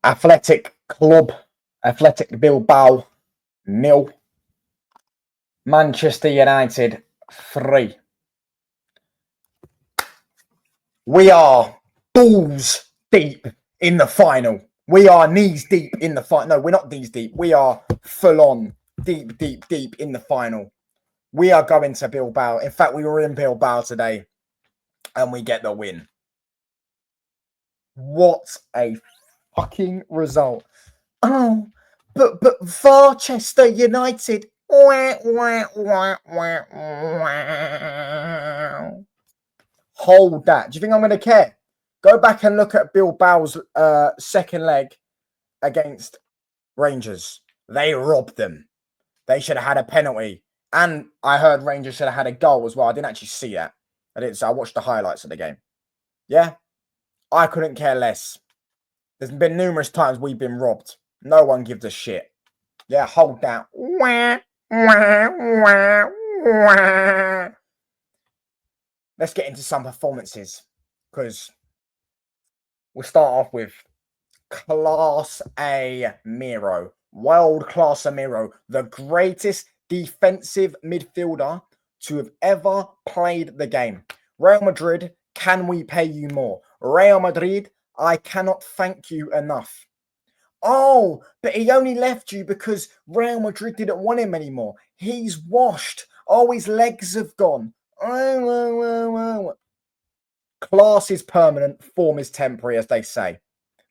Athletic Club, Athletic Bilbao, 0. Manchester United, 3. We are balls deep in the final. We are knees deep in the final. No, we're not knees deep. We are full on deep in the final. We are going to Bilbao. In fact, we were in Bilbao today and we get the win. What a fucking result. Oh, but Manchester United. Hold that. Do you think I'm going to care? Go back and look at Bilbao's second leg against Rangers. They robbed them. They should have had a penalty. And I heard Rangers should have had a goal as well. I didn't actually see that. I watched the highlights of the game. Yeah? I couldn't care less. There's been numerous times we've been robbed. No one gives a shit. Yeah, hold that. Let's get into some performances. Because we'll start off with CASEMIRO. World-class CASEMIRO. The greatest defensive midfielder to have ever played the game. Real Madrid, can we pay you more? Real Madrid, I cannot thank you enough. Oh, but he only left you because Real Madrid didn't want him anymore. He's washed. Oh, his legs have gone. Class is permanent, form is temporary, as they say.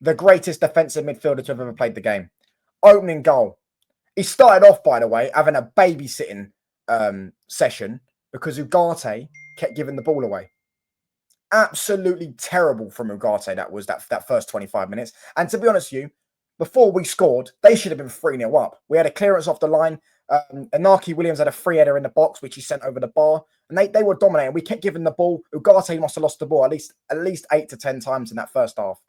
The greatest defensive midfielder to have ever played the game. Opening goal. He started off, by the way, having a babysitting session because Ugarte kept giving the ball away. Absolutely terrible from Ugarte, that first 25 minutes. And to be honest with you, before we scored, they should have been 3-0 up. We had a clearance off the line. Inaki Williams had a free header in the box, which he sent over the bar. And they were dominating. We kept giving the ball. Ugarte must have lost the ball at least 8 to 10 times in that first half.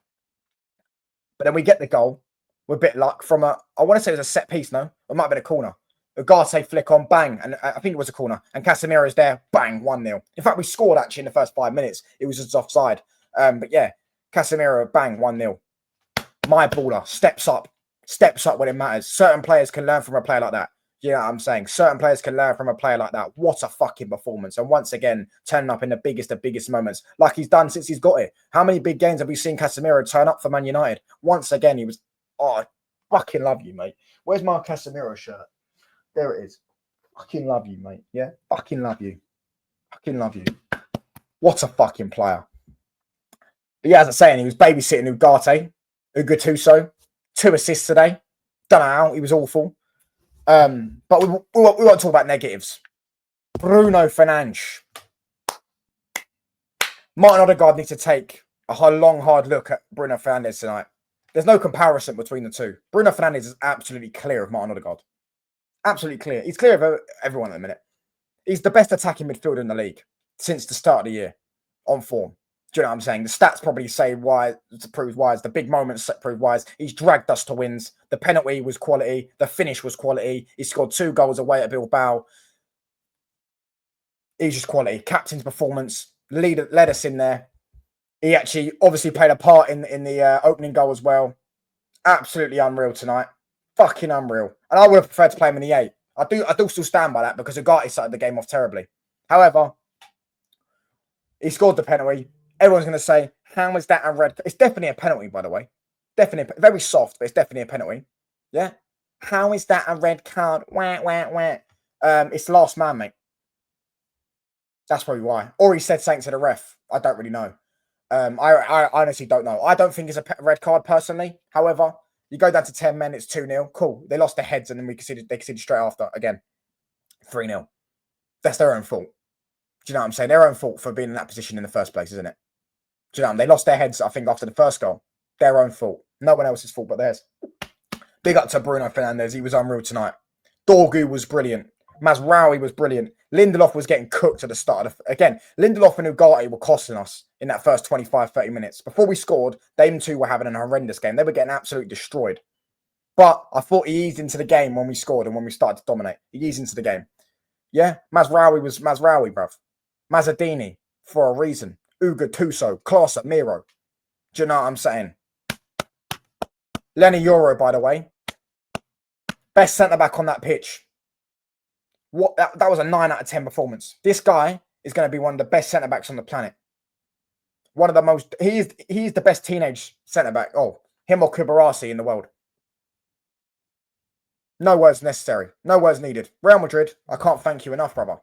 But then we get the goal. We're a bit luck from I want to say it was a set piece, no? It might have been a corner. Ugarte flick on, bang. And I think it was a corner. And Casemiro's there, bang, 1-0. In fact, we scored actually in the first 5 minutes. It was just offside. But yeah, Casemiro, bang, 1-0. My baller steps up when it matters. Certain players can learn from a player like that. You know what I'm saying? Certain players can learn from a player like that. What a fucking performance. And once again, turning up in the biggest moments, like he's done since he's got it. How many big games have we seen Casemiro turn up for Man United? Once again, he was, I fucking love you, mate. Where's my Casemiro shirt? There it is. Fucking love you, mate. Yeah? Fucking love you. Fucking love you. What a fucking player. But yeah, as I was saying, he was babysitting Ugarte. Gattuso, 2 assists today. Don't know how, he was awful. But we want to talk about negatives. Bruno Fernandes. Martin Odegaard needs to take a long, hard look at Bruno Fernandes tonight. There's no comparison between the two. Bruno Fernandes is absolutely clear of Martin Odegaard. Absolutely clear. He's clear of everyone at the minute. He's the best attacking midfielder in the league since the start of the year on form. Do you know what I'm saying? The stats probably say why, to prove why. The big moments prove why. He's dragged us to wins. The penalty was quality. The finish was quality. He scored 2 goals away at Bilbao. He's just quality. Captain's performance led us in there. He actually obviously played a part in the opening goal as well. Absolutely unreal tonight. Fucking unreal. And I would have preferred to play him in the 8. I do still stand by that because Ugarte started the game off terribly. However, he scored the penalty. Everyone's going to say, how is that a red? It's definitely a penalty, by the way. Definitely. Very soft, but it's definitely a penalty. Yeah? How is that a red card? It's the last man, mate. That's probably why. Or he said something to the ref. I don't really know. I honestly don't know. I don't think it's a red card, personally. However, you go down to 10 men, it's 2-0. Cool. They lost their heads, and then they conceded straight after. Again, 3-0. That's their own fault. Do you know what I'm saying? Their own fault for being in that position in the first place, isn't it? Do you know what I mean? They lost their heads, I think, after the first goal. Their own fault. No one else's fault but theirs. Big up to Bruno Fernandes. He was unreal tonight. Dorgu was brilliant. Mazraoui was brilliant. Lindelof was getting cooked at the start of again, Lindelof and Ugarte were costing us in that first 25, 30 minutes. Before we scored, them two were having an horrendous game. They were getting absolutely destroyed. But I thought he eased into the game when we scored and when we started to dominate. He eased into the game. Yeah? Mazraoui was Mazraoui, bruv. Mazzadini, for a reason. Gattuso, CASEMIRO. Do you know what I'm saying? Lenny Euro, by the way, best centre-back on that pitch. What that was a 9 out of 10 performance. This guy is going to be one of the best centre-backs on the planet. One of the most... He's the best teenage centre-back. Oh, him or Kubarasi in the world. No words necessary. No words needed. Real Madrid, I can't thank you enough, brother.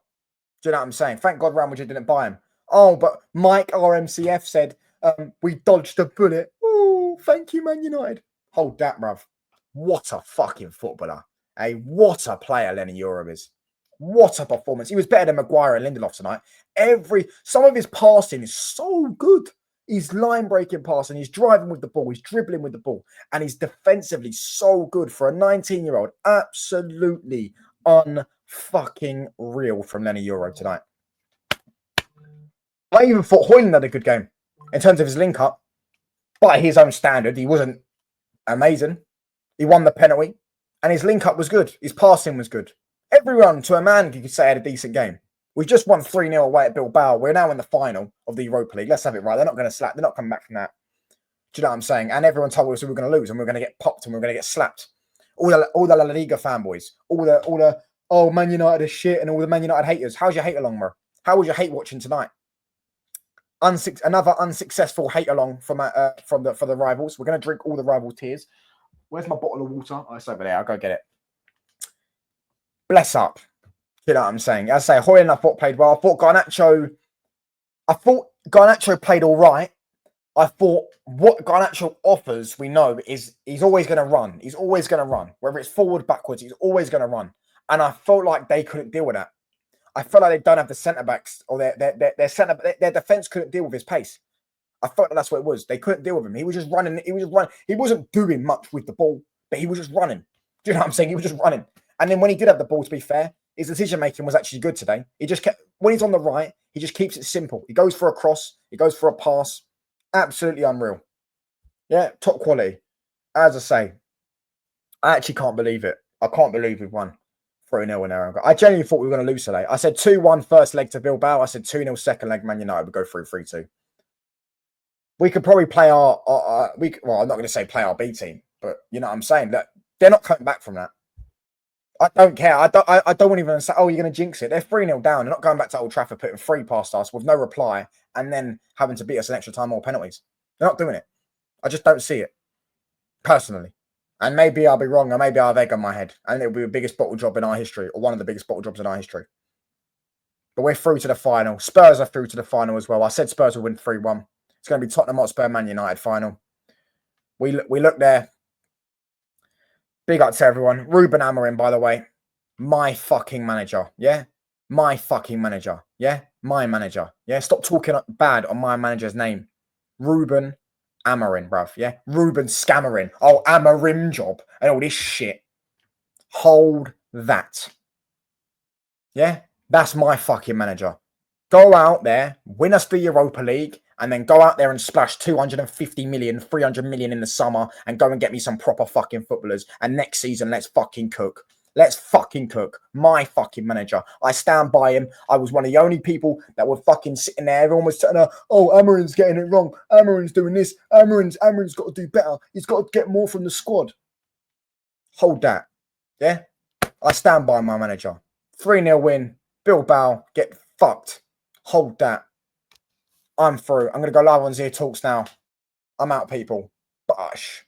Do you know what I'm saying? Thank God Real Madrid didn't buy him. Oh, but Mike RMCF said, we dodged a bullet. Oh, thank you, Man United. Hold that, bruv. What a fucking footballer. What a player Lenny Euro is. What a performance. He was better than Maguire and Lindelof tonight. Some of his passing is so good. He's line-breaking passing. He's driving with the ball. He's dribbling with the ball. And he's defensively so good for a 19-year-old. Absolutely unfucking real from Lenny Euro tonight. I even thought Højlund had a good game in terms of his link-up. By his own standard, he wasn't amazing. He won the penalty. And his link-up was good. His passing was good. Everyone, to a man, you could say had a decent game. We've just won 3-0 away at Bilbao. We're now in the final of the Europa League. Let's have it right. They're not going to slap. They're not coming back from that. Do you know what I'm saying? And everyone told us we were going to lose and we were going to get popped and we were going to get slapped. All the La Liga fanboys, all the oh, Man United is shit, and all the Man United haters. How's your hate along, bro? How was your hate watching tonight? Another unsuccessful hate along for the rivals. We're going to drink all the rival tears. Where's my bottle of water? Oh, it's over there. I'll go get it. Bless up. You know what I'm saying? As I say, Højlund I thought played well. I thought Garnacho played all right. I thought what Garnacho offers, we know, is he's always going to run. He's always going to run. Whether it's forward, backwards, he's always going to run. And I felt like they couldn't deal with that. I felt like they don't have the centre-backs or their defence couldn't deal with his pace. I felt like that's what it was. They couldn't deal with him. He was just running. He wasn't doing much with the ball, but he was just running. Do you know what I'm saying? He was just running. And then when he did have the ball, to be fair, his decision-making was actually good today. He just kept, when he's on the right, he just keeps it simple. He goes for a cross. He goes for a pass. Absolutely unreal. Yeah, top quality. As I say, I actually can't believe it. I can't believe we've won 3-0 in there. I genuinely thought we were going to lose today. I said 2-1 first leg to Bilbao. I said 2-0 second leg. Man United would go through 3-2. We could probably play well, I'm not going to say play our B team, but you know what I'm saying? That they're not coming back from that. I don't care. I don't even say, oh, you're going to jinx it. They're 3-0 down. They're not going back to Old Trafford, putting 3 past us with no reply, and then having to beat us an extra time or penalties. They're not doing it. I just don't see it, personally. And maybe I'll be wrong, or maybe I'll have egg on my head, and it'll be the biggest bottle job in our history, or one of the biggest bottle jobs in our history. But we're through to the final. Spurs are through to the final as well. I said Spurs will win 3-1. It's going to be Tottenham Hotspur Man United final. We look there. Big up to everyone. Ruben Amorim, by the way. My fucking manager. Yeah? My fucking manager. Yeah? My manager. Yeah? Stop talking bad on my manager's name. Ruben Amorim, bruv. Yeah? Ruben Scammering. Oh, Amorim job. And all this shit. Hold that. Yeah? That's my fucking manager. Go out there, win us the Europa League, and then go out there and splash 250 million, 300 million in the summer and go and get me some proper fucking footballers. And next season, let's fucking cook. Let's fucking cook. My fucking manager. I stand by him. I was one of the only people that were fucking sitting there. Everyone was saying, oh, Amorim's getting it wrong. Amorim's doing this. Amorim's got to do better. He's got to get more from the squad. Hold that. Yeah? I stand by my manager. 3-0 win. Bilbao, get fucked. Hold that. I'm through. I'm going to go live on Zero Talks now. I'm out, people. Bosh.